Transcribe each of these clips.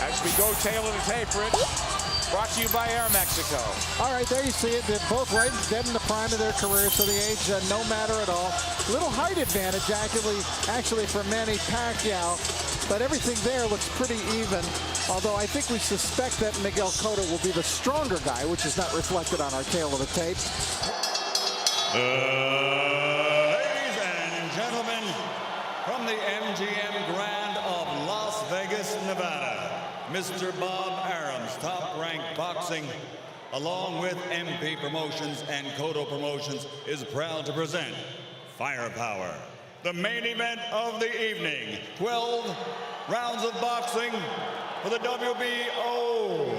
As we go tail of the tape, Rich, brought to you by Air Mexico. All right, there you see it. They're both right dead in the prime of their career, so the age no matter at all. Little height advantage actually for Manny Pacquiao, but everything there looks pretty even. Although I think we suspect that Miguel Cotto will be the stronger guy, which is not reflected on our tail of the tape. Ladies and gentlemen, from the MGM Grand of Las Vegas, Nevada, Mr. Bob Arum's Top-Ranked Boxing, along with MP Promotions and Cotto Promotions, is proud to present Firepower, the main event of the evening. 12 rounds of boxing for the WBO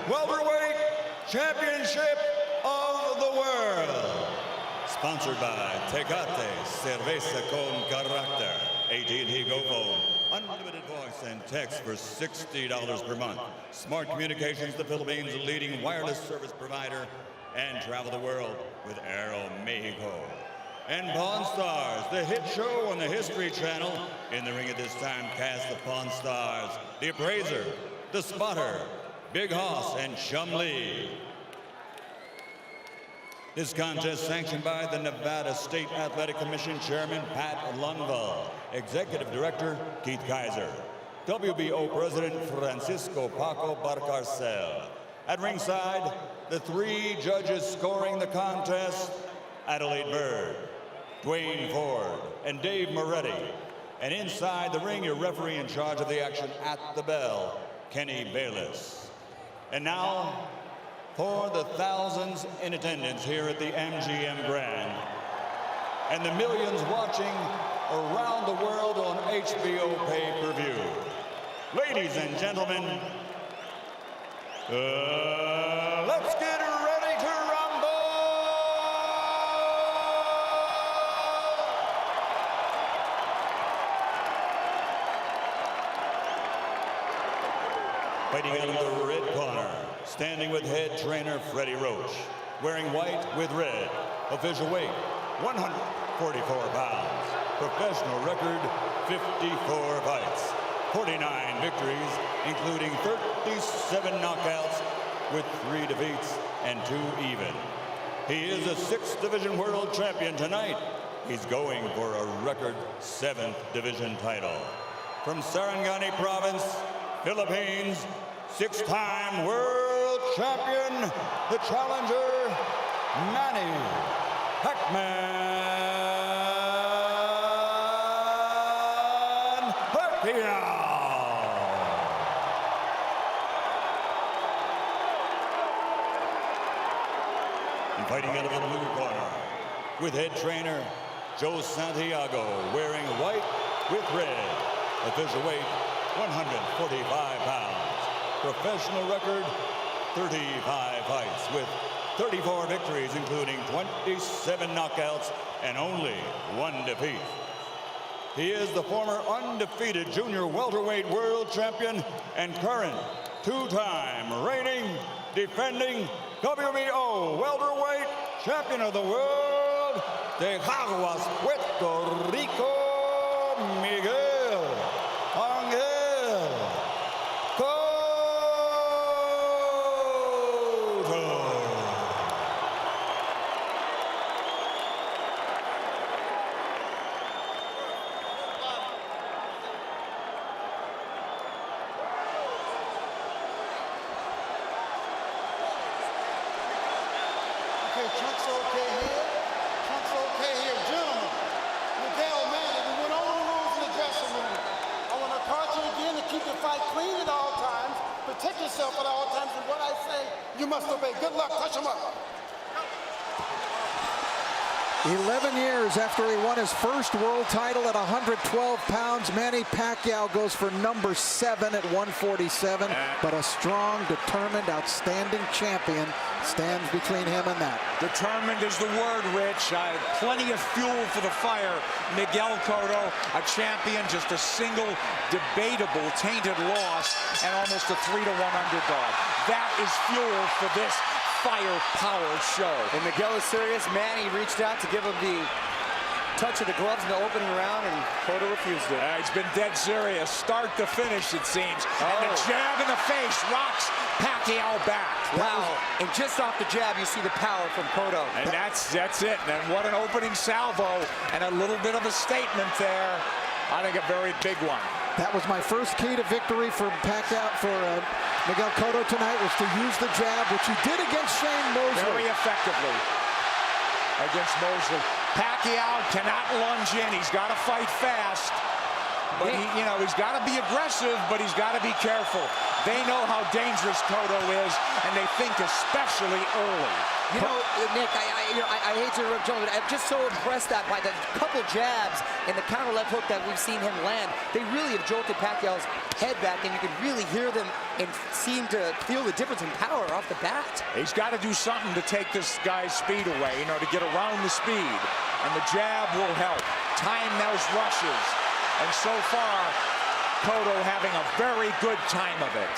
Welterweight Championship of the World. Sponsored by Tecate, Cerveza con Carácter, AT&T Go Phone, unlimited voice and text for $60 per month. Smart Communications, the Philippines' leading wireless service provider, and travel the world with Aero Mexico. And Pawn Stars, the hit show on the History Channel. In the ring at this time, cast the Pawn Stars, the Appraiser, the Spotter, Big Hoss, and Chum Lee. This contest sanctioned by the Nevada State Athletic Commission Chairman Pat Lundvall, Executive Director Keith Kaiser, WBO President Francisco Paco Barcarcel. At ringside, the three judges scoring the contest, Adelaide Bird, Dwayne Ford, and Dave Moretti. And inside the ring, your referee in charge of the action at the bell, Kenny Bayless. And now, for the thousands in attendance here at the MGM Grand and the millions watching around the world on HBO pay-per-view. Ladies and gentlemen, let's get ready to rumble! Fighting out of the red corner, standing with head trainer Freddie Roach, wearing white with red, official weight 144 pounds, professional record 54 fights, 49 victories, including 37 knockouts with 3 defeats and 2 even. He is a 6th division world champion tonight. He's going for a record 7th division title. From Sarangani Province, Philippines, 6-time world champion, the challenger, Manny Pacquiao. And fighting out of the blue corner, with head trainer Joe Santiago, wearing white with red, official weight 145 pounds. Professional record, 35 fights with 34 victories, including 27 knockouts and only 1 defeat. He is the former undefeated junior welterweight world champion and current 2-time reigning, defending WBO welterweight champion of the world, de Caguas, Puerto Rico, Miguel Cotto. Trunk's okay here. Trunk's okay here. Gentlemen, Miguel, Manny, we went over the rules in the dressing room. I want to caution you again to keep the fight clean at all times, protect yourself at all times, and what I say, you must obey. Good luck. Touch him up. 11 years after he won his first world title at 112 pounds, Manny Pacquiao goes for number 7 at 147. But a strong, determined, outstanding champion stands between him and that. Determined is the word, Rich. Plenty of fuel for the fire. Miguel Cotto, a champion, just a single debatable tainted loss and almost a 3-1 underdog. That is fuel for this firepower show. And Miguel is serious. Manny reached out to give him the touch of the gloves in the opening round, and Cotto refused it. He's been dead serious, start to finish, it seems. And the jab in the face rocks Pacquiao back. Wow, and just off the jab, you see the power from Cotto. And that's it. And what an opening salvo, and a little bit of a statement there. I think a very big one. That was my first key to victory for Pacquiao, for Miguel Cotto tonight, was to use the jab, which he did against Shane Mosley. Very effectively against Mosley. Pacquiao cannot lunge in. He's got to fight fast. But he's got to be aggressive, but he's got to be careful. They know how dangerous Cotto is, and they think especially early. You know, Nick, I hate to interrupt, but I'm just so impressed by the couple jabs and the counter left hook that we've seen him land. They really have jolted Pacquiao's head back, and you can really hear them and seem to feel the difference in power off the bat. He's got to do something to take this guy's speed away, to get around the speed. And the jab will help. Time those rushes. And so far, Cotto having a very good time of it.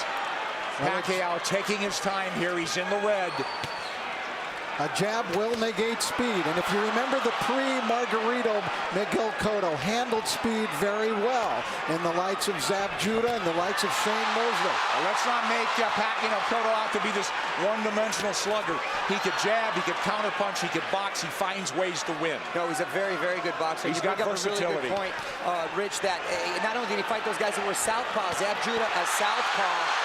Pacquiao taking his time here. He's in the red. A jab will negate speed, and if you remember the pre-Margarito, Miguel Cotto handled speed very well in the likes of Zab Judah and the likes of Shane Mosley. Well, let's not make Cotto out to be this one-dimensional slugger. He could jab, he could counterpunch, he could box, he finds ways to win. No, he's a very, very good boxer. He's got versatility. A really good point, Rich, that not only did he fight those guys that were southpaw, Zab Judah as southpaw,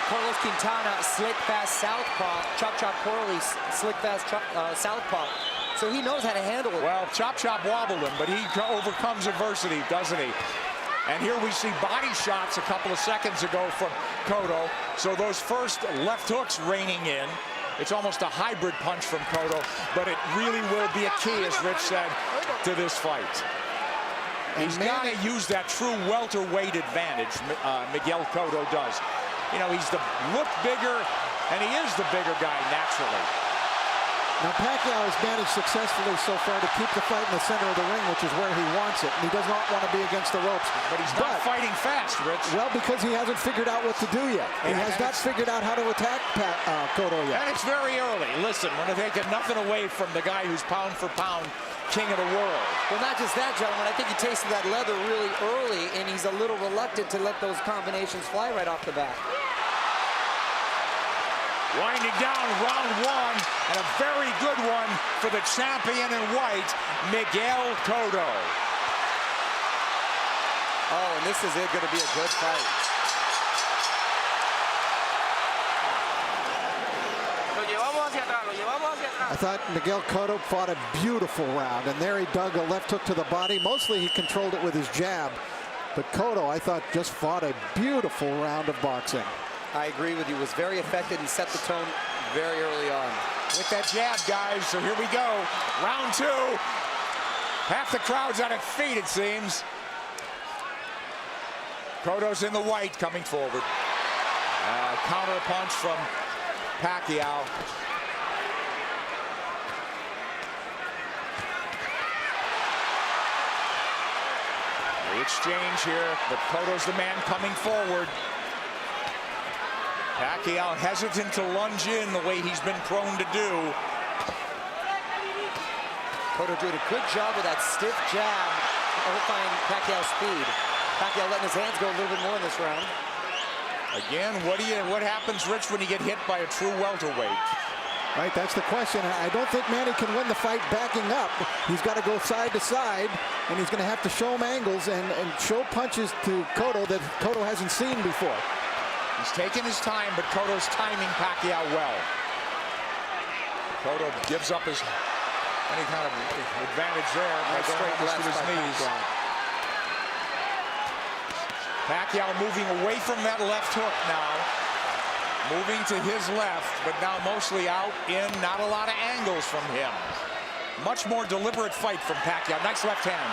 Carlos Quintana, slick, fast southpaw. Chop Chop Corley, slick, fast southpaw. So he knows how to handle it. Well, Chop Chop wobbled him, but he overcomes adversity, doesn't he? And here we see body shots a couple of seconds ago from Cotto. So those first left hooks raining in. It's almost a hybrid punch from Cotto, but it really will be a key, as Rich said, to this fight. He's got to use that true welterweight advantage, Miguel Cotto does. He's look bigger, and he is the bigger guy naturally. Now, Pacquiao has managed successfully so far to keep the fight in the center of the ring, which is where he wants it, and he does not want to be against the ropes. But he's not fighting fast, Rich. Well, because he hasn't figured out what to do yet. He has not figured out how to attack Cotto yet. And it's very early. Listen, we're taking nothing away from the guy who's pound for pound king of the world. Well, not just that, gentlemen. I think he tasted that leather really early, and he's a little reluctant to let those combinations fly right off the bat. Winding down round one, and a very good one for the champion in white, Miguel Cotto. Oh, and this is going to be a good fight. I thought Miguel Cotto fought a beautiful round, and there he dug a left hook to the body. Mostly he controlled it with his jab, but Cotto, I thought, just fought a beautiful round of boxing. I agree with you. Was very effective and set the tone very early on. With that jab, guys. So here we go. Round two. Half the crowd's on its feet, it seems. Cotto's in the white coming forward. Counter punch from Pacquiao. The exchange here, but Cotto's the man coming forward. Pacquiao hesitant to lunge in the way he's been prone to do. Cotto doing a good job with that stiff jab, overfying Pacquiao's speed. Pacquiao letting his hands go a little bit more in this round. Again, what happens, Rich, when you get hit by a true welterweight? Right, that's the question. I don't think Manny can win the fight backing up. He's got to go side to side, and he's going to have to show him angles and show punches to Cotto that Cotto hasn't seen before. He's taking his time, but Cotto's timing Pacquiao well. Cotto gives up any kind of advantage there by going almost to his knees. Pacquiao moving away from that left hook now. Moving to his left, but now mostly out in, not a lot of angles from him. Much more deliberate fight from Pacquiao. Nice left hand.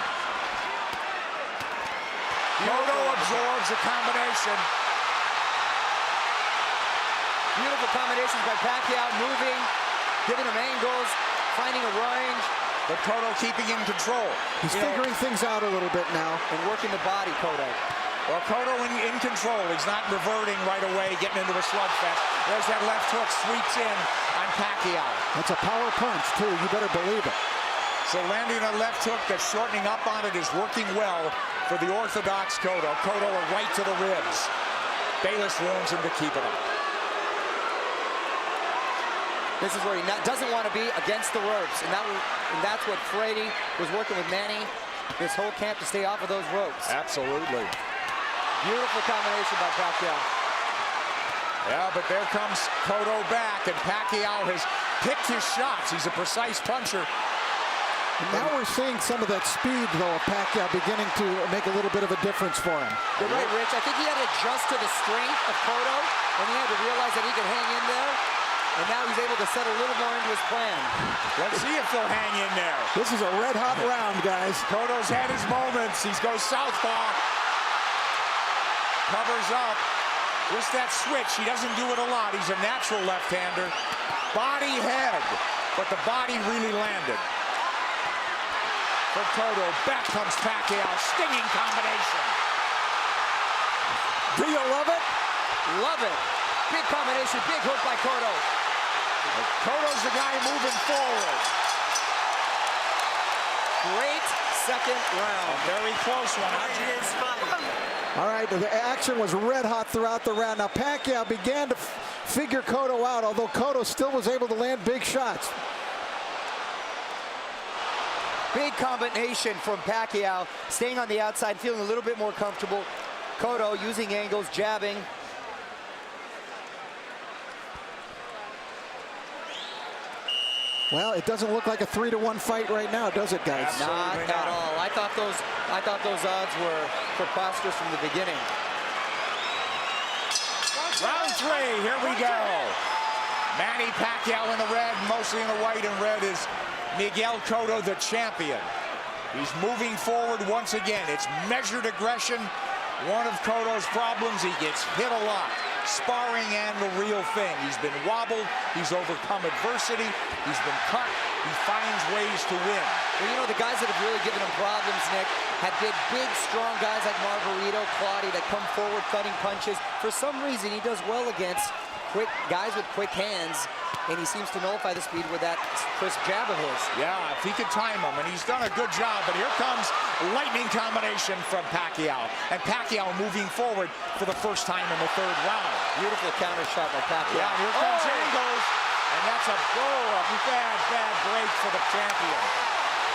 Cotto absorbs a combination. Beautiful combinations by Pacquiao, moving, giving him angles, finding a range. But Cotto keeping in control. He's figuring things out a little bit now. And working the body, Cotto. Well, Cotto in control. He's not reverting right away, getting into a slugfest. There's that left hook, sweeps in on Pacquiao. That's a power punch, too. You better believe it. So landing a left hook that's shortening up on it is working well for the orthodox Cotto. Cotto a right to the ribs. Bayless warns him to keep it up. This is where he doesn't want to be against the ropes, and that's what Frady was working with Manny this whole camp, to stay off of those ropes. Absolutely. Beautiful combination by Pacquiao. Yeah, but there comes Cotto back, and Pacquiao has picked his shots. He's a precise puncher. Now we're seeing some of that speed, though, of Pacquiao beginning to make a little bit of a difference for him. You're right, Rich. I think he had to adjust to the strength of Cotto, and he had to realize that he could hang in there. And now he's able to set a little more into his plan. Let's see if they'll hang in there. This is a red-hot round, guys. Cotto's had his moments. He goes southpaw. Covers up. Just that switch. He doesn't do it a lot. He's a natural left-hander. Body head. But the body really landed. For Cotto, back comes Pacquiao, stinging combination. Do you love it? Love it. Big combination, big hook by Cotto. Cotto's the guy moving forward. Great second round. A very close one. All right, the action was red hot throughout the round. Now Pacquiao began to figure Cotto out, although Cotto still was able to land big shots. Big combination from Pacquiao, staying on the outside, feeling a little bit more comfortable. Cotto using angles, jabbing. Well, it doesn't look like a 3-1 fight right now, does it, guys? Not at all. I thought those odds were preposterous from the beginning. Round 3, here we go. Manny Pacquiao in the red, mostly in the white and red is Miguel Cotto, the champion. He's moving forward once again. It's measured aggression. One of Cotto's problems, he gets hit a lot. Sparring and the real thing. He's been wobbled. He's overcome adversity. He's been cut. He finds ways to win. Well, you know, the guys that have really given him problems, Nick, have been big, strong guys like Margarito, Claudio, that come forward cutting punches. For some reason, he does well against quick guys with quick hands, and he seems to nullify the speed with that crisp jab of his. Yeah, if he could time him, and he's done a good job, but here comes lightning combination from Pacquiao, and Pacquiao moving forward for the first time in the third round. Beautiful counter shot by Pacquiao. Yeah, here comes angles, and that's a bad break for the champion.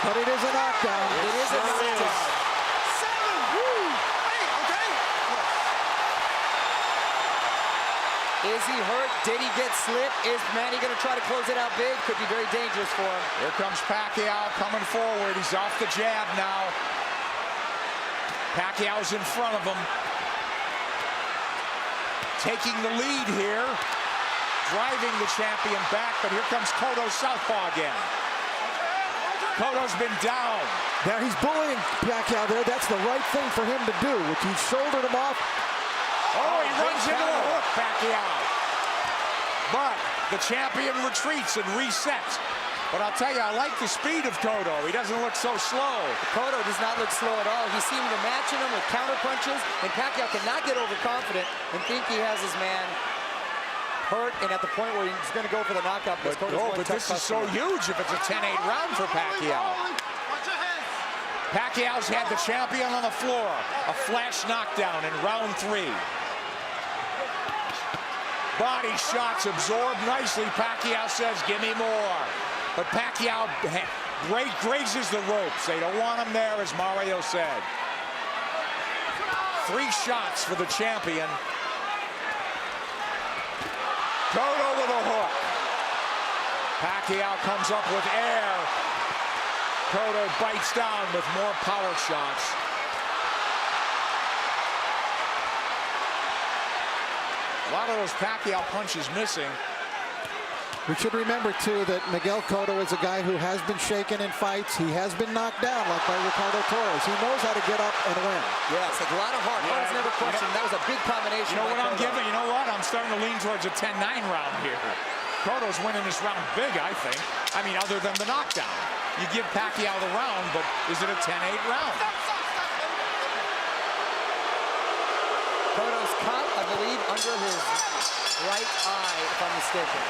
But it is a knockdown. It is a knockdown. Is he hurt? Did he get slipped? Is Manny going to try to close it out big? Could be very dangerous for him. Here comes Pacquiao coming forward. He's off the jab now. Pacquiao's in front of him. Taking the lead here. Driving the champion back, but here comes Cotto southpaw again. Cotto's been down. Now he's bullying Pacquiao there. That's the right thing for him to do, which he shouldered him off. Oh, he runs into a hook, Pacquiao. But the champion retreats and resets. But I'll tell you, I like the speed of Cotto. He doesn't look so slow. Cotto does not look slow at all. He seemed to matching him with counter punches, and Pacquiao cannot get overconfident and think he has his man hurt and at the point where he's going to go for the knockout. But this is so huge if it's a 10-8 round for Pacquiao. Pacquiao's had the champion on the floor. A flash knockdown in round 3. Body shots absorbed nicely. Pacquiao says, give me more. But Pacquiao grazes the ropes. They don't want him there, as Mario said. 3 shots for the champion. Cotto with a hook. Pacquiao comes up with air. Cotto bites down with more power shots. A lot of those Pacquiao punches missing. We should remember, too, that Miguel Cotto is a guy who has been shaken in fights. He has been knocked down, like by Ricardo Torres. He knows how to get up and win. Yes, a lot of heart. Heart's never questioned. That was a big combination. You know what I'm giving? You know what? I'm starting to lean towards a 10-9 round here. Cotto's winning this round big, I think. I mean, other than the knockdown. You give Pacquiao the round, but is it a 10-8 round? Cotto's cut, I believe, under his right eye, if I'm mistaken.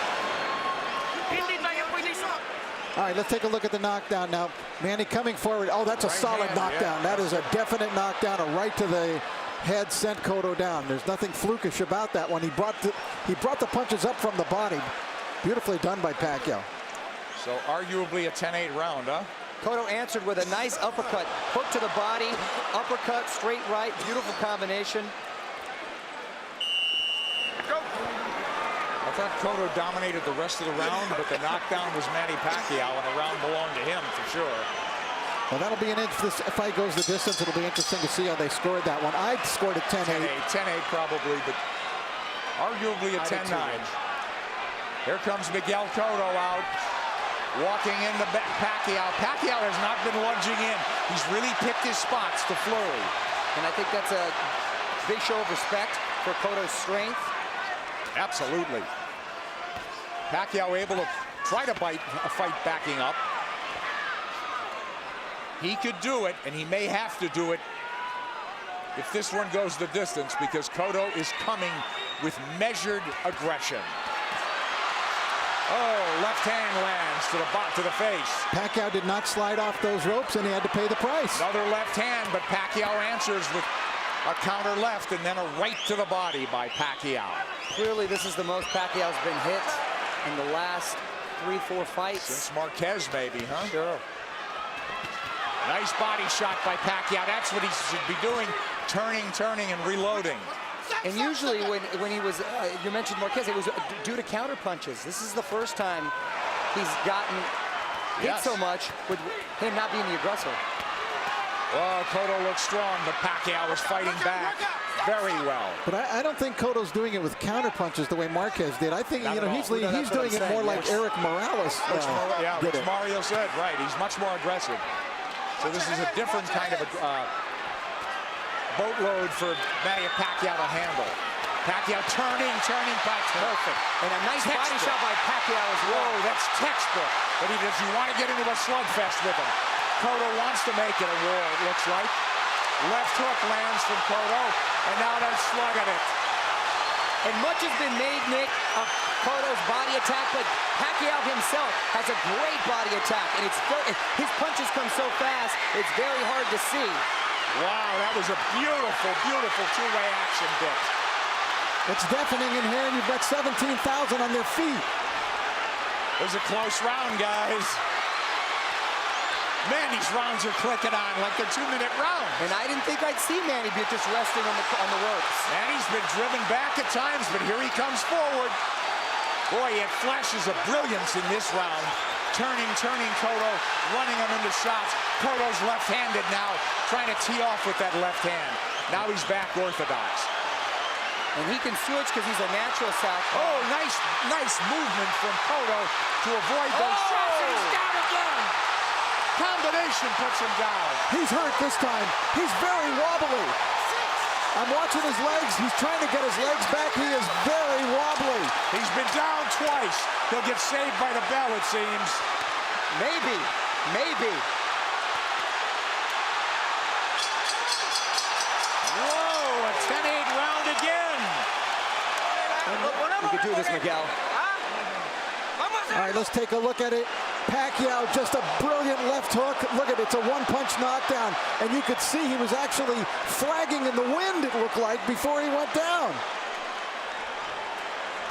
All right, let's take a look at the knockdown now. Manny coming forward. Oh, that's a solid knockdown. That is a definite knockdown, a right to the head sent Cotto down. There's nothing flukish about that one. He brought the punches up from the body. Beautifully done by Pacquiao. So arguably a 10-8 round, huh? Cotto answered with a nice uppercut. Hook to the body, uppercut, straight right, beautiful combination. I thought Cotto dominated the rest of the round, but the knockdown was Manny Pacquiao, and the round belonged to him for sure. Well, that'll be an if this fight goes the distance, it'll be interesting to see how they scored that one. I scored it 10-8. 10-8 probably, but arguably a 10-9. Here comes Miguel Cotto out, walking into Pacquiao. Pacquiao has not been lunging in. He's really picked his spots to flurry. And I think that's a big show of respect for Cotto's strength. Absolutely. Pacquiao able to try to fight backing up. He could do it, and he may have to do it if this one goes the distance, because Cotto is coming with measured aggression. Oh, left hand lands to the face. Pacquiao did not slide off those ropes, and he had to pay the price. Another left hand, but Pacquiao answers with a counter left and then a right to the body by Pacquiao. Clearly, this is the most Pacquiao's been hit in the last 3-4 fights. Since Marquez, maybe, huh? Sure. Nice body shot by Pacquiao. That's what he should be doing, turning, and reloading. And usually when he was, you mentioned Marquez, it was due to counter punches. This is the first time he's gotten hit so much with him not being the aggressor. Well, Cotto looks strong, but Pacquiao is fighting back very well. But I don't think Cotto's doing it with counter punches the way Marquez did. I think he's doing it more like Eric Morales did it. Mario said, right. He's much more aggressive. So this is a different kind of a boatload for Manny Pacquiao to handle. Pacquiao turning, perfect. And a nice body shot by Pacquiao as well. Whoa, that's textbook. But does he want to get into a slugfest with him? Cotto wants to make it a war, it looks like. Left hook lands from Cotto, and now they're slugging it. And much has been made, Nick, of Cotto's body attack, but Pacquiao himself has a great body attack, and his punches come so fast, it's very hard to see. Wow, that was a beautiful, beautiful two-way action, Dick. It's deafening in here, and you've got 17,000 on their feet. It was a close round, guys. Man, these rounds are clicking on like they're 2-minute rounds. And I didn't think I'd see Manny be just resting on the ropes. Manny's been driven back at times, but here he comes forward. Boy, he had flashes of brilliance in this round. Turning Cotto, running him into shots. Cotto's left-handed now, trying to tee off with that left hand. Now he's back orthodox. And he can switch because he's a natural southpaw. Oh, nice movement from Cotto to avoid those shots. And he's down again. Combination puts him down. He's hurt this time. He's very wobbly. I'm watching his legs. He's trying to get his legs back. He is very wobbly. He's been down twice. He'll get saved by the bell, it seems. Maybe. Whoa, a 10-8 round again. We could do this, Miguel. All right, let's take a look at it. Pacquiao, just a brilliant left hook. Look at it, it's a one-punch knockdown. And you could see he was actually flagging in the wind, it looked like, before he went down.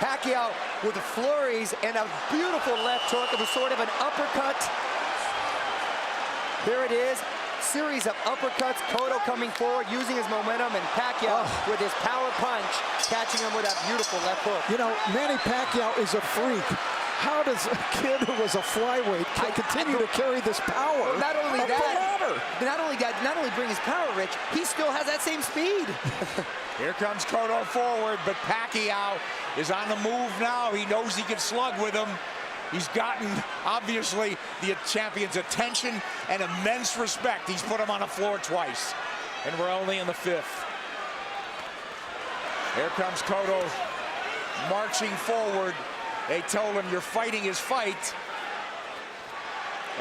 Pacquiao with the flurries and a beautiful left hook. It was sort of an uppercut. There it is. Series of uppercuts. Cotto coming forward, using his momentum, and Pacquiao with his power punch, catching him with that beautiful left hook. You know, Manny Pacquiao is a freak. How does a kid who was a flyweight continue to carry this power? Well, not only that, not only bring his power, Rich, he still has that same speed. Here comes Cotto forward, but Pacquiao is on the move now. He knows he can slug with him. He's gotten, obviously, the champion's attention and immense respect. He's put him on the floor twice, and we're only in the 5th. Here comes Cotto marching forward. They told him, you're fighting his fight.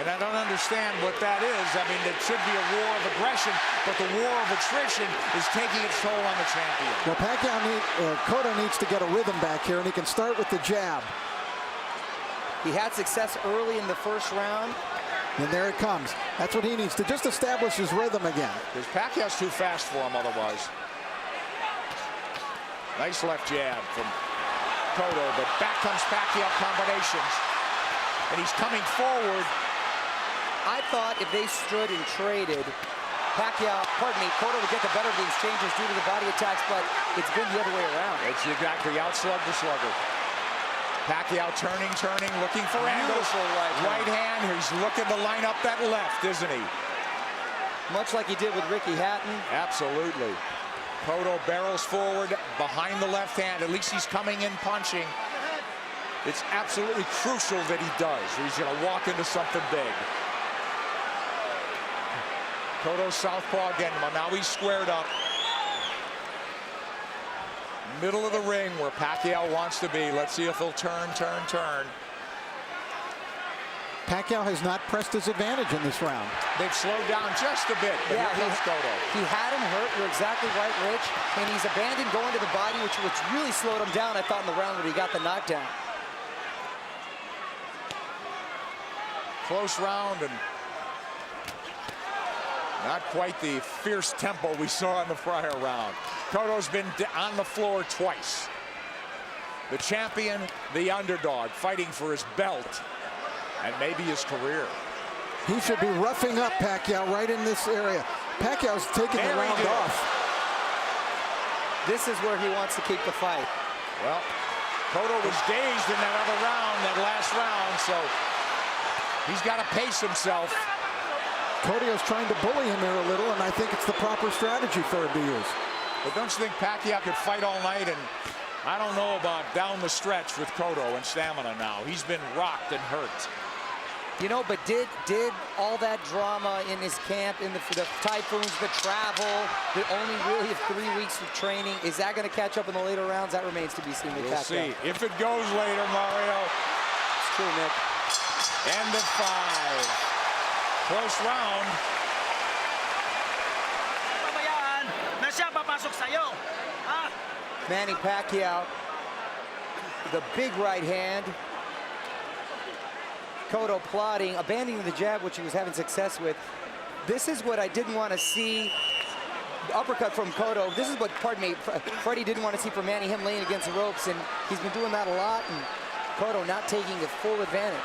And I don't understand what that is. I mean, it should be a war of aggression, but the war of attrition is taking its toll on the champion. Well, Cotto needs to get a rhythm back here, and he can start with the jab. He had success early in the first round. And there it comes. That's what he needs to just establish his rhythm again. Because Pacquiao's too fast for him otherwise. Nice left jab from Cotto, but back comes Pacquiao combinations. And he's coming forward. I thought if they stood and traded, Cotto would get the better of the exchanges due to the body attacks, but it's been the other way around. It's exactly outslug the slugger. Pacquiao turning, looking for angles. Right hand. He's looking to line up that left, isn't he? Much like he did with Ricky Hatton. Absolutely. Cotto barrels forward behind the left hand. At least he's coming in punching. It's absolutely crucial that he does. He's going to walk into something big. Cotto southpaw again. Well, now he's squared up. Middle of the ring where Pacquiao wants to be. Let's see if he'll turn. Pacquiao has not pressed his advantage in this round. They've slowed down just a bit. But yeah, here comes Cotto. He had him hurt. You're exactly right, Rich. And he's abandoned going to the body, which really slowed him down, I thought, in the round when he got the knockdown. Close round and not quite the fierce tempo we saw in the prior round. Cotto's been on the floor twice. The champion, the underdog, fighting for his belt and maybe his career. He should be roughing up Pacquiao right in this area. Pacquiao's taking the round off. This is where he wants to keep the fight. Well, Cotto was dazed in that other round, that last round, so he's got to pace himself. Cotto's trying to bully him here a little, and I think it's the proper strategy for him to use. But don't you think Pacquiao could fight all night? And I don't know about down the stretch with Cotto and stamina now. He's been rocked and hurt. You know, but did all that drama in his camp, in the typhoons, the travel, the only really 3 weeks of training, is that going to catch up in the later rounds? That remains to be seen with We'll Pacquiao. see. If it goes later, Mario. It's true, Nick. End of 5. Close round. Manny Pacquiao, the big right hand. Cotto plotting, abandoning the jab, which he was having success with. This is what I didn't want to see. The uppercut from Cotto. This is what, Freddie didn't want to see from Manny, him laying against the ropes, and he's been doing that a lot, and Cotto not taking the full advantage.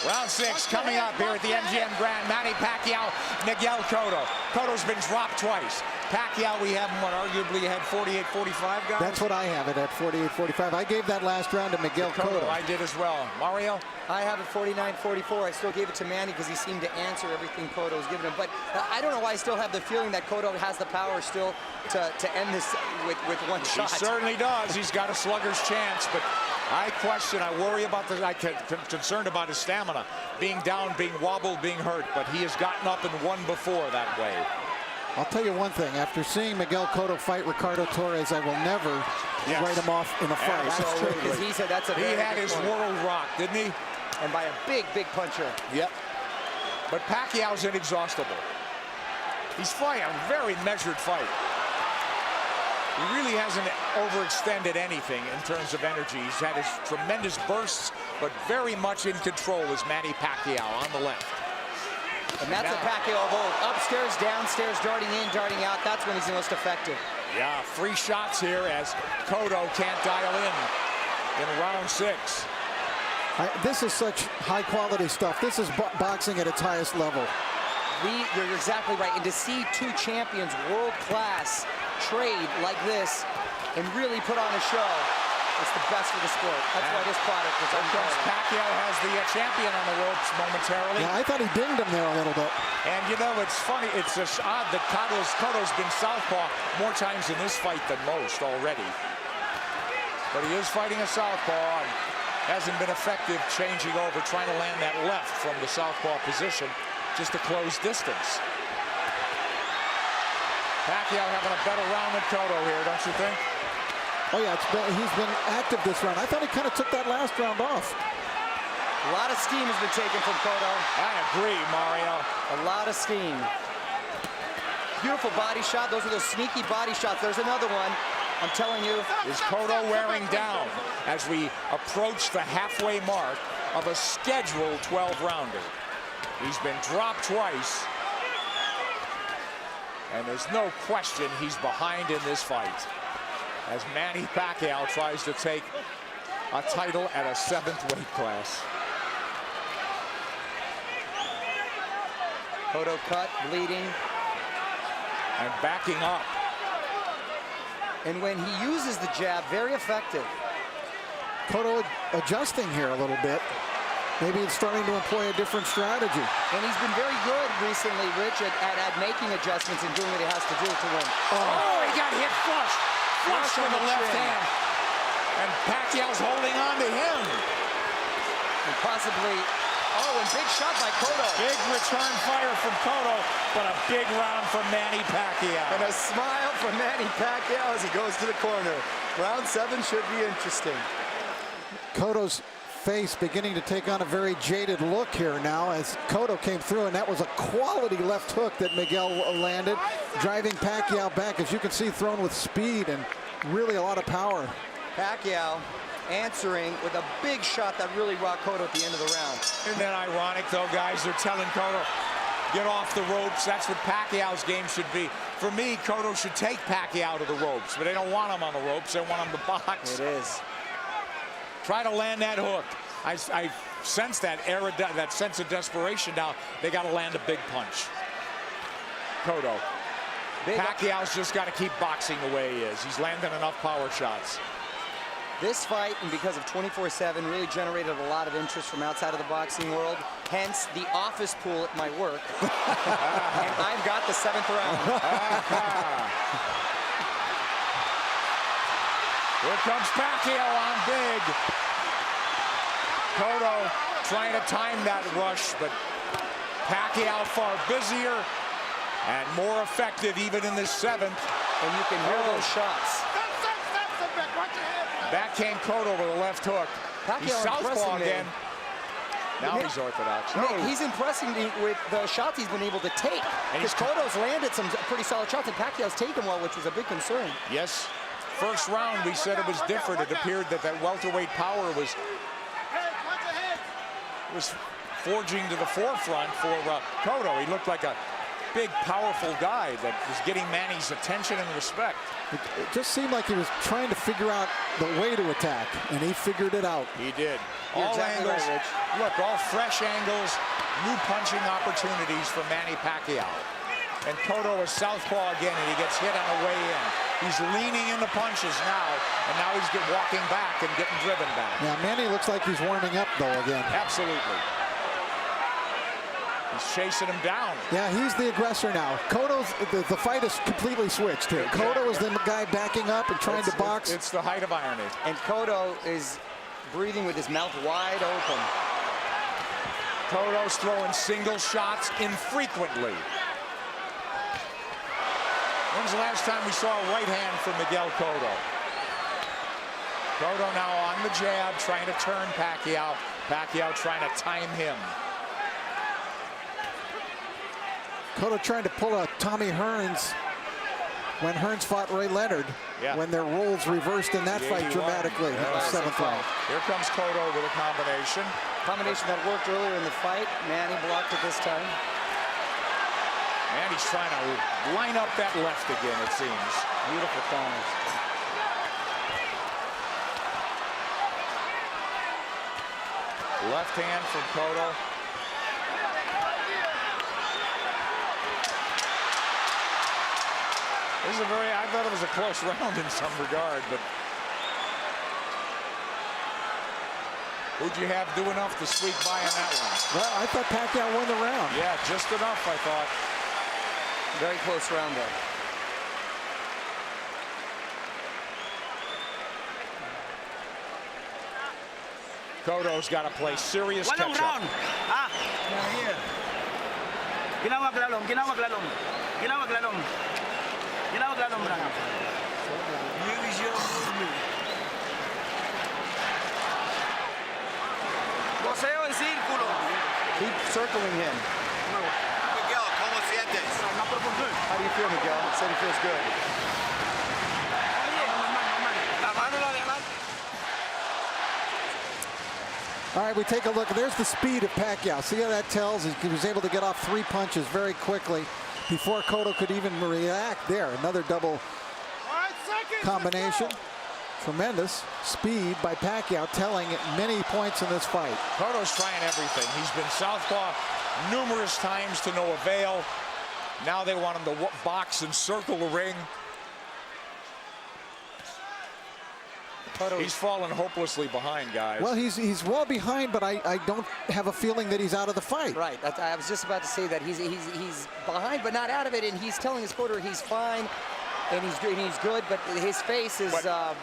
Round 6 coming up here at the MGM Grand. Manny Pacquiao, Miguel Cotto. Cotto's been dropped twice. Pacquiao, we have him, arguably had 48-45, guys? That's what I have it at 48-45. I gave that last round to Miguel Cotto. I did as well. Mario? I have it 49-44. I still gave it to Manny because he seemed to answer everything Cotto was giving him. But I don't know why I still have the feeling that Cotto has the power still to end this with one shot. He certainly does. He's got a slugger's chance, but I worry about this. I'm concerned about his stamina. Being down, being wobbled, being hurt, but he has gotten up and won before that way. I'll tell you one thing. After seeing Miguel Cotto fight Ricardo Torres, I will never write him off in a fight. Absolutely. Because he said that's a He had his world rocked, didn't he? And by a big, big puncher. Yep. But Pacquiao's inexhaustible. He's fighting a very measured fight. He really hasn't overextended anything in terms of energy. He's had his tremendous bursts, but very much in control is Manny Pacquiao on the left. And that's a Pacquiao of old. Upstairs, downstairs, darting in, darting out. That's when he's the most effective. Yeah, 3 shots here as Cotto can't dial in round 6. This is such high-quality stuff. This is boxing at its highest level. You're exactly right. And to see 2 champions, world-class, trade like this and really put on a show, it's the best for the sport. That's why this product is unbelievable. Pacquiao has the champion on the ropes momentarily. Yeah, I thought he dinged him there a little bit. And you know, it's funny. It's just odd that Cotto's been southpaw more times in this fight than most already. But he is fighting a southpaw and hasn't been effective changing over, trying to land that left from the southpaw position just to close distance. Pacquiao having a better round than Cotto here, don't you think? Oh, yeah, he's been active this round. I thought he kind of took that last round off. A lot of steam has been taken from Cotto. I agree, Mario. A lot of steam. Beautiful body shot. Those are those sneaky body shots. There's another one. I'm telling you. Is Cotto wearing down as we approach the halfway mark of a scheduled 12-rounder? He's been dropped twice. And there's no question he's behind in this fight, as Manny Pacquiao tries to take a title at a 7th weight class. Cotto cut, bleeding. And backing up. And when he uses the jab, very effective. Cotto adjusting here a little bit. Maybe it's starting to employ a different strategy. And he's been very good recently, Rich, at making adjustments and doing what he has to do to win. Oh, he got hit flush. Flush with the left hand. And Pacquiao's holding on to him. And possibly, and big shot by Cotto. Big return fire from Cotto, but a big round from Manny Pacquiao. And a smile from Manny Pacquiao as he goes to the corner. Round 7 should be interesting. Cotto's face beginning to take on a very jaded look here now as Cotto came through, and that was a quality left hook that Miguel landed, driving Pacquiao back, as you can see, thrown with speed and really a lot of power. Pacquiao answering with a big shot that really rocked Cotto at the end of the round. Isn't that ironic, though, guys? They're telling Cotto, get off the ropes. That's what Pacquiao's game should be. For me, Cotto should take Pacquiao to the ropes, but they don't want him on the ropes. They want him to box. It is. Try to land that hook. I sense that sense of desperation now. They got to land a big punch. Cotto. Pacquiao's just got to keep boxing the way he is. He's landing enough power shots. This fight, and because of 24/7, really generated a lot of interest from outside of the boxing world. Hence, the office pool at my work. And I've got the 7th round. Here comes Pacquiao on big. Cotto trying to time that rush, but Pacquiao far busier and more effective even in this 7th. And you can hear those shots. Back came Cotto with a left hook. He's southpaw again. Now he's orthodox. Nick, he's impressing me with the shots he's been able to take. Because Cotto's landed some pretty solid shots, and Pacquiao's taken well, which was a big concern. Yes. First round, we said it was different. It appeared that welterweight power was forging to the forefront for Cotto. He looked like a big, powerful guy that was getting Manny's attention and respect. It just seemed like he was trying to figure out the way to attack, and he figured it out. He did. You're All exactly angles. right, Rich. Look, all fresh angles, new punching opportunities for Manny Pacquiao. And Cotto is southpaw again, and he gets hit on the way in. He's leaning into punches now, and now he's walking back and getting driven back. Yeah, Manny looks like he's warming up, though, again. Absolutely. He's chasing him down. Yeah, he's the aggressor now. Cotto's, the fight is completely switched here. Exactly. Cotto is the guy backing up and trying to box. It's the height of irony. And Cotto is breathing with his mouth wide open. Cotto's throwing single shots infrequently. When's the last time we saw a right hand from Miguel Cotto? Cotto now on the jab, trying to turn Pacquiao. Pacquiao trying to time him. Cotto trying to pull a Tommy Hearns when Hearns fought Ray Leonard, when their roles reversed in that fight dramatically in the 7th round. Here comes Cotto with a combination. Combination that worked earlier in the fight. Manny blocked it this time. And he's trying to line up that left again, it seems. Beautiful corners. Left hand from Cotto. This is I thought it was a close round in some regard, but who'd you have do enough to squeak by in that one? Well, I thought Pacquiao won the round. Yeah, just enough, I thought. Very close round there. Cotto's got to play serious catch-up. round. Ginawag lalong, ginawag lalong. Ginawag lalong. Ginawag lalong, brother. Here is your movement. Boseo en círculo. Keep circling him. Miguel, ¿cómo sientes? How do you feel, Miguel? He said he feels good. La mano la de adelante. All right, we take a look. There's the speed of Pacquiao. See how that tells? He was able to get off 3 punches very quickly before Cotto could even react. There, another double combination. Tremendous speed by Pacquiao, telling many points in this fight. Cotto's trying everything. He's been southpaw numerous times to no avail. Now they want him to box and circle the ring. He's fallen hopelessly behind, guys. Well, he's well behind, but I don't have a feeling that he's out of the fight. Right. I was just about to say that he's behind, but not out of it, and he's telling his corner he's fine, and he's good, but his face is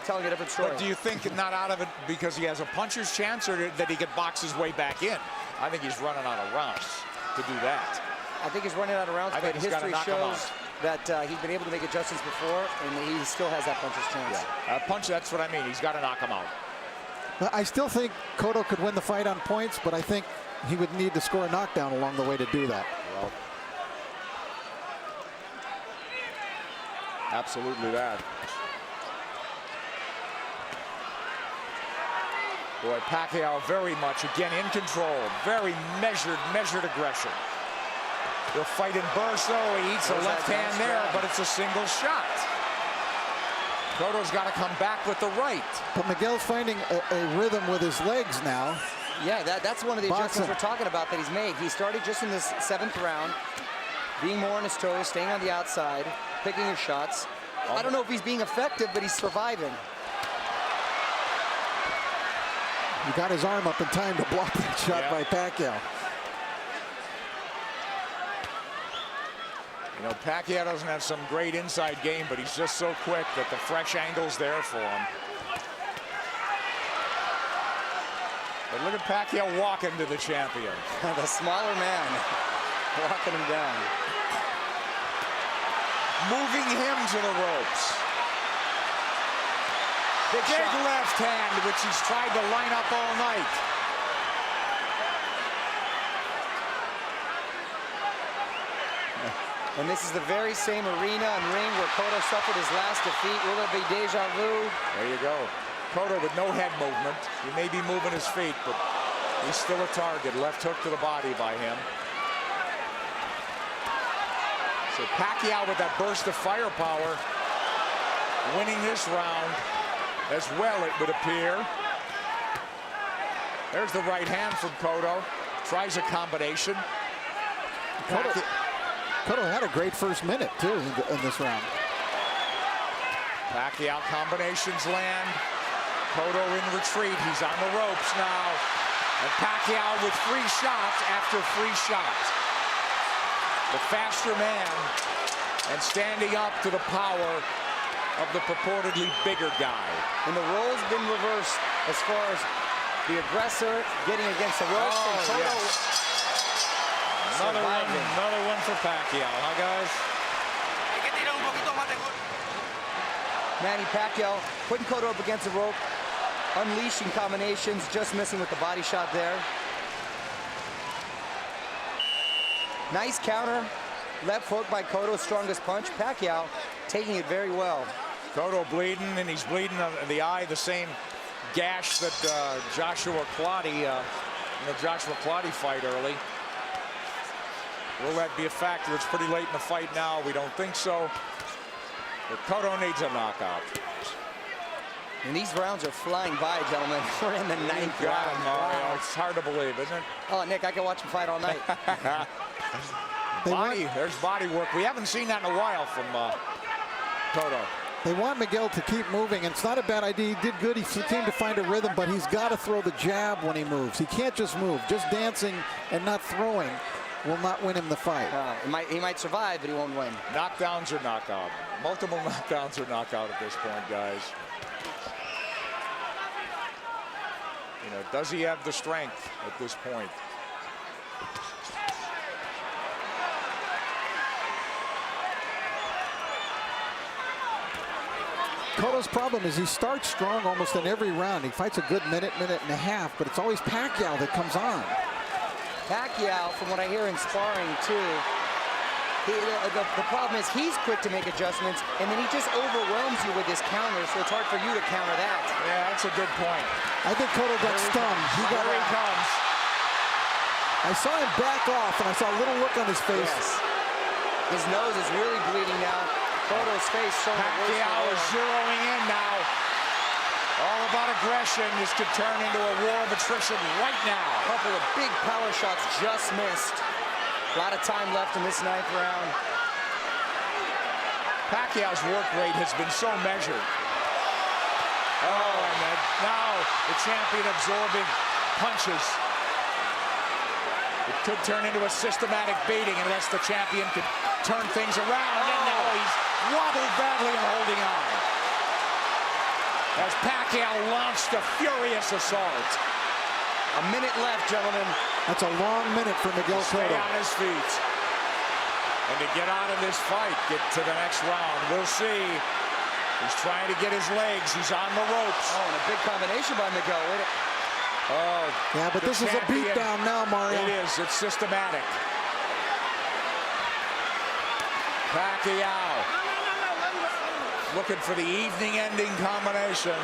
telling a different story. But do you think not out of it because he has a puncher's chance, or that he could box his way back in? I think he's running out of rounds to do that. I think he's running out of rounds, but history shows that he's been able to make adjustments before, and he still has that puncher's chance. Yeah. Punch, that's what I mean. He's got to knock him out. I still think Cotto could win the fight on points, but I think he would need to score a knockdown along the way to do that. Well, absolutely that. Boy, Pacquiao very much, again, in control. Very measured aggression. He'll fight in bursts, though. He eats a left hand there, but it's a single shot. Cotto's got to come back with the right. But Miguel's finding a rhythm with his legs now. Yeah, that's one of the adjustments we're talking about that he's made. He started just in this 7th round, being more on his toes, staying on the outside, picking his shots. I don't know if he's being effective, but he's surviving. He got his arm up in time to block that shot by Pacquiao. You know, Pacquiao doesn't have some great inside game, but he's just so quick that the fresh angle's there for him. But look at Pacquiao walking to the champion. The smaller man walking him down. Moving him to the ropes. Big left hand, which he's tried to line up all night. And this is the very same arena and ring where Cotto suffered his last defeat. Will it be deja vu? There you go. Cotto with no head movement. He may be moving his feet, but he's still a target. Left hook to the body by him. So Pacquiao with that burst of firepower, winning this round as well, it would appear. There's the right hand from Cotto. Tries a combination. Cotto had a great first minute, too, in this round. Pacquiao combinations land. Cotto in retreat. He's on the ropes now. And Pacquiao with free shots after free shots. The faster man and standing up to the power of the purportedly bigger guy. And the role's been reversed as far as the aggressor getting against the ropes. Oh, yes. Another one for Pacquiao, huh, guys? Manny Pacquiao putting Cotto up against the rope, unleashing combinations, just missing with the body shot there. Nice counter, left hook by Cotto, strongest punch. Pacquiao taking it very well. Cotto bleeding, and he's bleeding in the eye, the same gash that Joshua Clottey, in the Joshua Clottey fight early. Will that be a factor? It's pretty late in the fight now. We don't think so. But Cotto needs a knockout. And these rounds are flying by, gentlemen. We're in the 9th round. Wow. It's hard to believe, isn't it? Oh, Nick, I can watch him fight all night. There's body work. We haven't seen that in a while from Cotto. They want Miguel to keep moving, and it's not a bad idea. He did good. He seemed to find a rhythm, but he's got to throw the jab when he moves. He can't just move. Just dancing and not throwing will not win him the fight. He might survive, but he won't win. Knockdowns or knockout. Multiple knockdowns or knockout at this point, guys. You know, does he have the strength at this point? Cotto's problem is he starts strong almost in every round. He fights a good minute and a half, but it's always Pacquiao that comes on. Pacquiao, from what I hear in sparring too, The problem is he's quick to make adjustments, and then he just overwhelms you with his counter, so it's hard for you to counter that. Yeah, that's a good point. I think Cotto got stunned. Here he comes. I saw him back off, and I saw a little look on his face. Yes. His nose is really bleeding now. Cotto's face showing the worst. Pacquiao is zeroing in now. All about aggression. This could turn into a war of attrition right now. A couple of big power shots just missed. A lot of time left in this 9th round. Pacquiao's work rate has been so measured. Oh, and then now the champion absorbing punches. It could turn into a systematic beating unless the champion could turn things around. And now he's wobbled badly and holding on. As Pacquiao launched a furious assault. A minute left, gentlemen. That's a long minute for Miguel Stay Cotto. on his feet. And to get out of this fight, get to the next round. We'll see. He's trying to get his legs. He's on the ropes. Oh, and a big combination by Miguel. Oh, yeah, but this is a beatdown now, Mario. It is. It's systematic. Pacquiao looking for the evening-ending combination.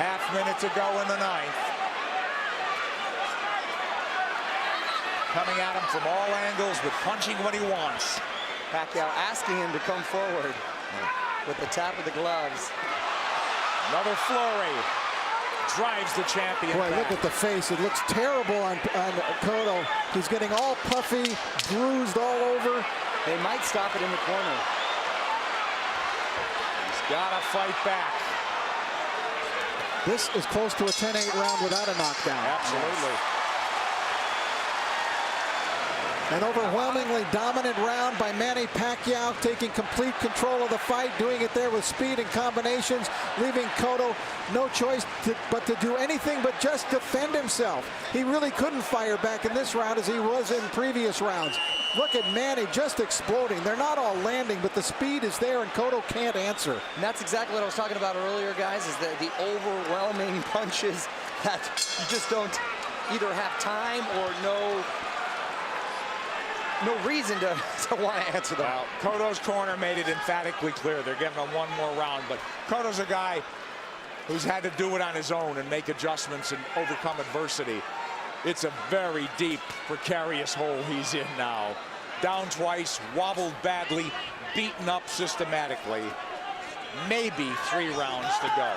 Half minute to go in the 9th. Coming at him from all angles, but punching when he wants. Pacquiao asking him to come forward with the tap of the gloves. Another flurry. Drives the champion Boy, back. look at the face. It looks terrible on Cotto. He's getting all puffy, bruised all over. They might stop it in the corner. He's got to fight back. This is close to a 10-8 round without a knockdown. Absolutely. An overwhelmingly dominant round by Manny Pacquiao, taking complete control of the fight, doing it there with speed and combinations, leaving Cotto no choice but to do anything but just defend himself. He really couldn't fire back in this round as he was in previous rounds. Look at Manny just exploding. They're not all landing, but the speed is there, and Cotto can't answer. And that's exactly what I was talking about earlier, guys, is the overwhelming punches that you just don't either have time or no reason to want to answer them. Well, Cotto's corner made it emphatically clear. They're giving him one more round, but Cotto's a guy who's had to do it on his own and make adjustments and overcome adversity. It's a very deep, precarious hole he's in now. Down twice, wobbled badly, beaten up systematically. Maybe 3 rounds to go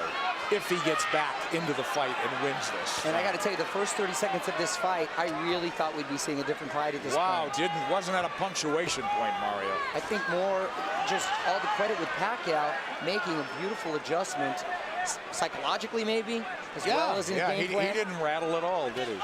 if he gets back into the fight and wins this. And I got to tell you, the first 30 seconds of this fight, I really thought we'd be seeing a different fight at this point. Wow, wasn't that a punctuation point, Mario? I think more just all the credit with Pacquiao making a beautiful adjustment, psychologically maybe, as well as in the game plan. He didn't rattle at all, did he?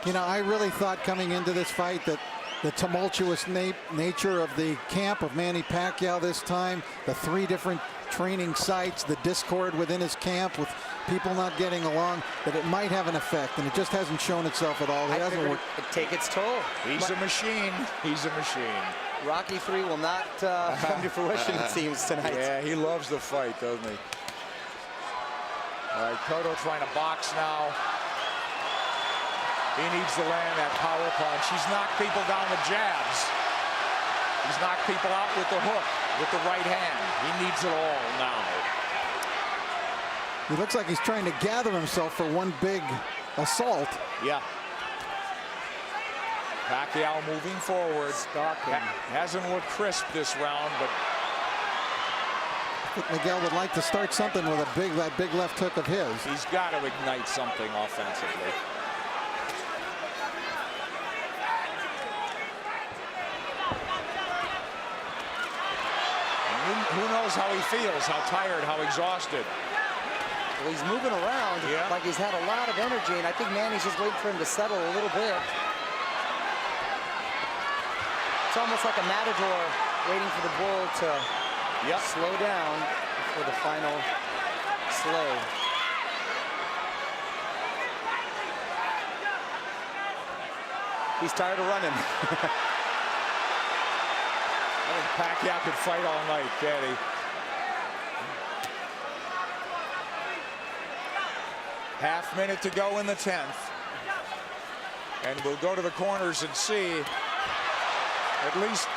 You know, I really thought coming into this fight that the tumultuous nature of the camp of Manny Pacquiao this time, the 3 different training sites, the discord within his camp with people not getting along, that it might have an effect, and it just hasn't shown itself at all. It hasn't worked. It'd take its toll. He's a machine. He's a machine. Rocky 3 will not come to fruition, it seems, tonight. Yeah, he loves the fight, doesn't he? All right, Cotto trying to box now. He needs to land that power punch. He's knocked people down with jabs. He's knocked people out with the hook, with the right hand. He needs it all now. He looks like he's trying to gather himself for one big assault. Yeah. Pacquiao moving forward. Hasn't looked crisp this round, but I think Miguel would like to start something with that big left hook of his. he's got to ignite something offensively. Who knows how he feels, how tired, how exhausted. Well, he's moving around like he's had a lot of energy, and I think Manny's just waiting for him to settle a little bit. It's almost like a matador waiting for the bull to slow down for the final slay. He's tired of running. I think Pacquiao could fight all night, can't he? Half minute to go in the 10th. And we'll go to the corners and see At least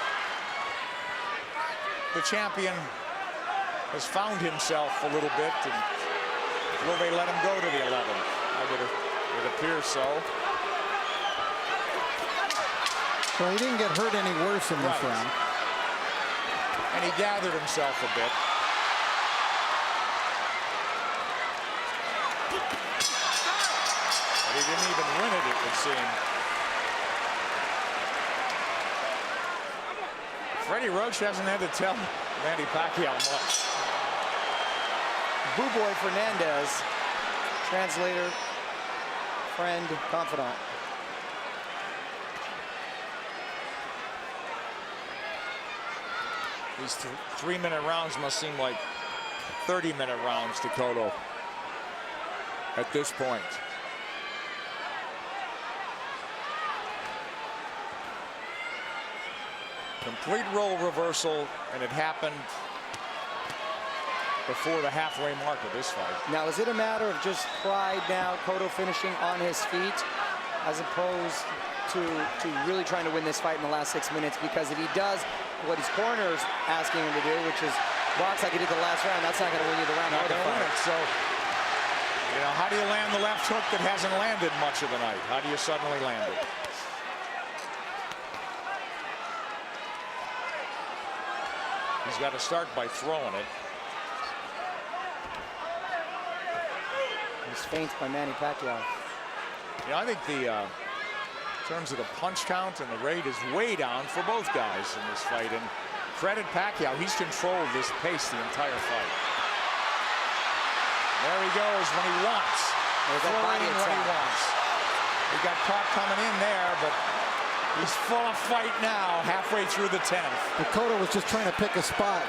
the champion has found himself a little bit, and will they let him go to the 11th? It appears so. Well, he didn't get hurt any worse in this round. And he gathered himself a bit. But he didn't even win it, it would seem. Freddie Roach hasn't had to tell Manny Pacquiao much. Boo Boy Fernandez, translator, friend, confidant. These 3-minute rounds must seem like 30-minute rounds to Cotto at this point. Complete role reversal, and it happened before the halfway mark of this fight. Now, is it a matter of just pride now, Cotto finishing on his feet, as opposed to really trying to win this fight in the last 6 minutes? Because if he does what his corner's asking him to do, which is box like he did the last round, that's not going to win you the round. Not going to win it. So, you know, how do you land the left hook that hasn't landed much of the night? How do you suddenly land it? He's got to start by throwing it. He's feints by Manny Pacquiao. Yeah, I think in terms of the punch count and the rate is way down for both guys in this fight. And credit Pacquiao, he's controlled this pace the entire fight. There he goes when he wants. Throwing when he wants. He got caught coming in there, but he's full of fight now, halfway through the 10th. But Cotto was just trying to pick a spot.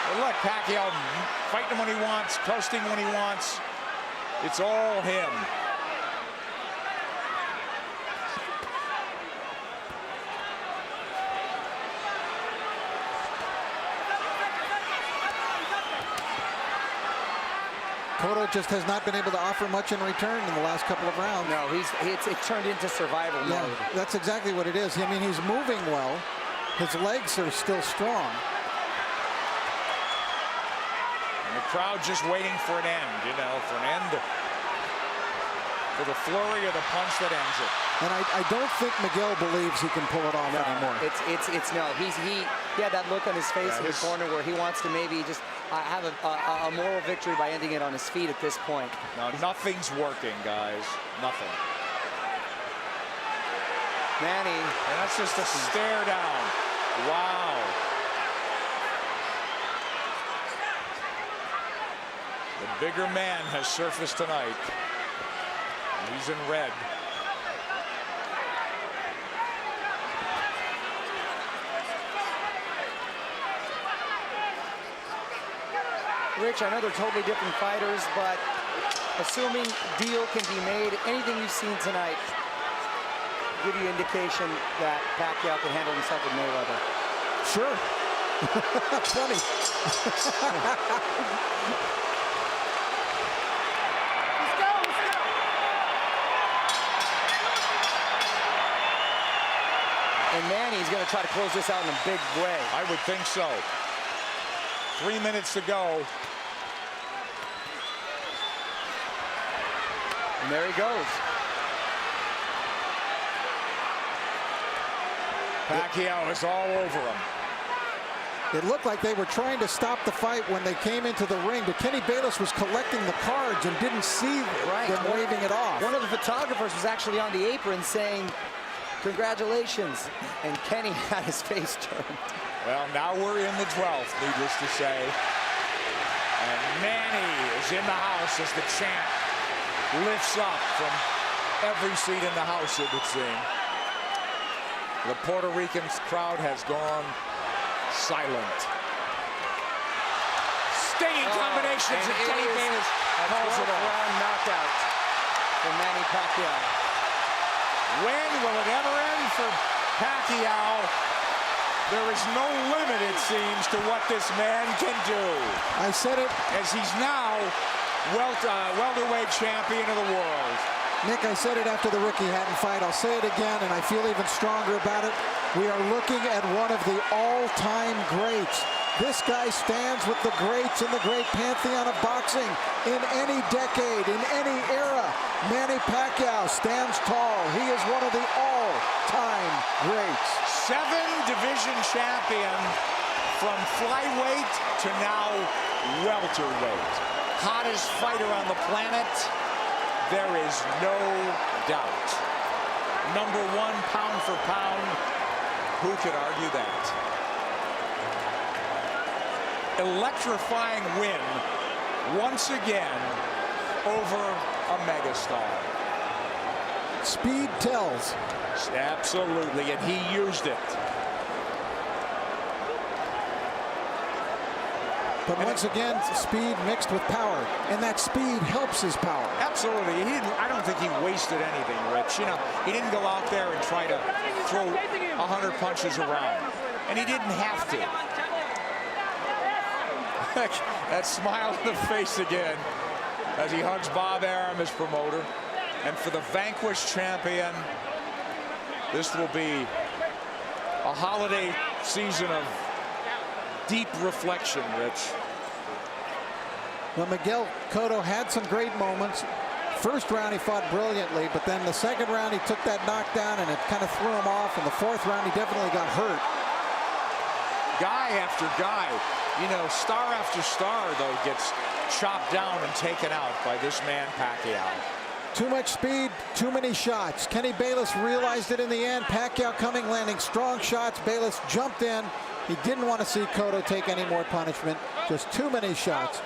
Well, look, Pacquiao fighting when he wants, coasting when he wants. It's all him. Cotto just has not been able to offer much in return in the last couple of rounds. No, it's turned into survival mode. Yeah, that's exactly what it is. I mean, he's moving well. His legs are still strong. And the crowd just waiting for an end, you know, for the flurry of the punch that ends it. And I don't think Miguel believes he can pull it off anymore. He had that look on his face in the corner where he wants to maybe just have a moral victory by ending it on his feet at this point. No, nothing's working, guys. Nothing. Manny. And that's just a stare down. Wow. The bigger man has surfaced tonight. He's in red. Rich, I know they're totally different fighters, but assuming deal can be made, anything you've seen tonight give you indication that Pacquiao can handle himself with Mayweather. Sure. Funny. And Manny's going to try to close this out in a big way. I would think so. 3 minutes to go. And there he goes. Pacquiao is all over him. It looked like they were trying to stop the fight when they came into the ring, but Kenny Bayless was collecting the cards and didn't see them waving it off. One of the photographers was actually on the apron saying, "Congratulations," and Kenny had his face turned. Well, now we're in the 12th, needless to say. And Manny is in the house as the champ lifts up from every seat in the house, it would seem. The Puerto Rican crowd has gone silent. Stinging combinations, and Kenny Bayless calls it off. Round knockout for Manny Pacquiao. When will it ever end for Pacquiao? There is no limit, it seems, to what this man can do. I said it. As he's now welterweight champion of the world. Nick, I said it after the Ricky Hatton fight. I'll say it again, and I feel even stronger about it. We are looking at one of the all-time greats. This guy stands with the greats in the great pantheon of boxing in any decade, in any era. Manny Pacquiao stands tall. He is one of the all-time greats. 7-division champion from flyweight to now welterweight. Hottest fighter on the planet. There is no doubt. Number 1 pound for pound. Who could argue that? Electrifying win once again over a megastar. Speed tells. Absolutely, and he used it. But once again, speed mixed with power, and that speed helps his power. Absolutely. I don't think he wasted anything, Rich. You know, he didn't go out there and try to throw 100 punches around, and he didn't have to. That smile on the face again as he hugs Bob Arum, his promoter. And for the vanquished champion, this will be a holiday season of deep reflection, Rich. Well, Miguel Cotto had some great moments. First round he fought brilliantly, but then the second round he took that knockdown and it kind of threw him off. And the fourth round he definitely got hurt. Guy after guy, you know, star after star, though, gets chopped down and taken out by this man Pacquiao. Too much speed, too many shots. Kenny Bayless realized it in the end. Pacquiao coming, landing strong shots. Bayless jumped in. He didn't want to see Cotto take any more punishment. Just too many shots.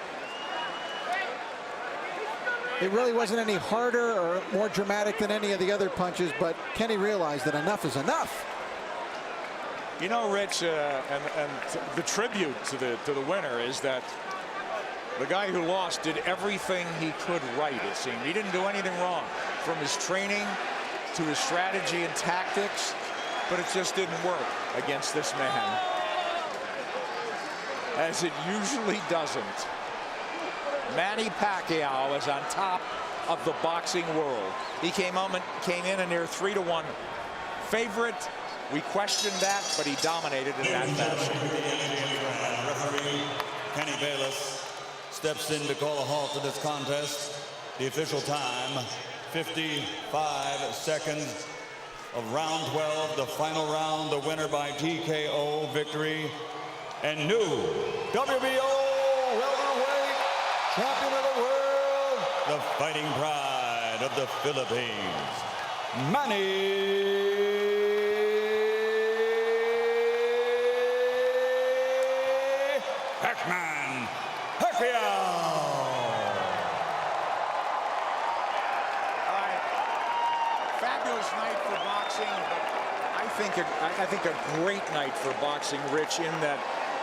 It really wasn't any harder or more dramatic than any of the other punches, but Kenny realized that enough is enough. You know, Rich, and the tribute to the winner is that the guy who lost did everything he could right, it seemed. He didn't do anything wrong, from his training to his strategy and tactics, but it just didn't work against this man, as it usually doesn't. Manny Pacquiao is on top of the boxing world. He came in a near 3-1 favorite. We questioned that, but he dominated in that fashion. Referee Kenny Bayless steps in to call a halt to this contest. The official time, 55 seconds of round 12, the final round, the winner by TKO victory, and new WBO welterweight champion of the world, the fighting pride of the Philippines, Manny Pacquiao. Fabulous night for boxing, but I think a great night for boxing, Rich, in that